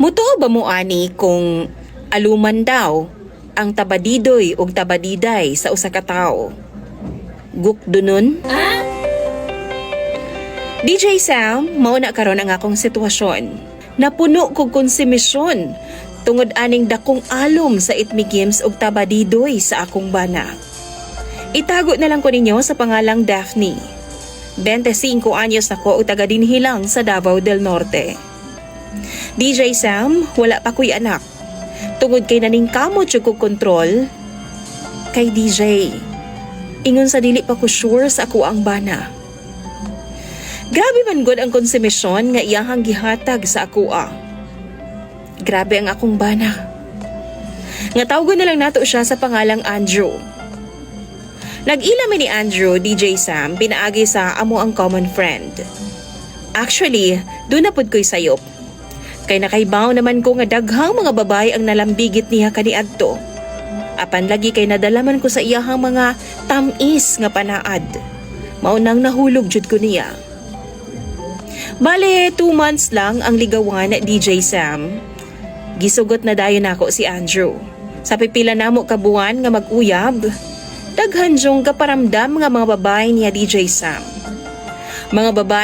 Mutuo ba mo ani kung aluman daw ang tabadidoy ug tabadiday sa usa ka tawo? Gukdunon? DJ Sam, mao na karon ang akong sitwasyon. Napuno kog konsumisyon tungod aning dakong alom sa itmigims ug tabadidoy sa akong bana. Itago na lang ko ninyo sa pangalang Daphne. 25 anyos na ko ug taga dinhi lang sa Davao del Norte. DJ Sam, wala pa ko'y anak. Tungod kay naning kamot yung kong kontrol. Kay DJ, ingon sa dili pa ko sure sa ako ang bana. Grabe man gud ang konsumisyon nga iyahang gihatag sa ako Grabe ang akong bana. Nga tawgon na lang nato siya sa pangalang Andrew. Nag-ila mi ni Andrew, DJ Sam, pinaagi sa amo ang common friend. Actually, doon na pud ko'y sayop. Kay nakaibaw naman ko nga daghang mga babae ang nalambigit niya kaniadto. Apan lagi kay nadalaman ko sa iyahang mga tamis nga panaad. Maunang nahulog jud ko niya. Bale, 2 months lang ang ligawan DJ Sam. Gisugot na dayon nako si Andrew. Sa pipila namo ka buwan nga mag-uyab, daghan jong kaparamdam nga mga babae niya DJ Sam. Mga babae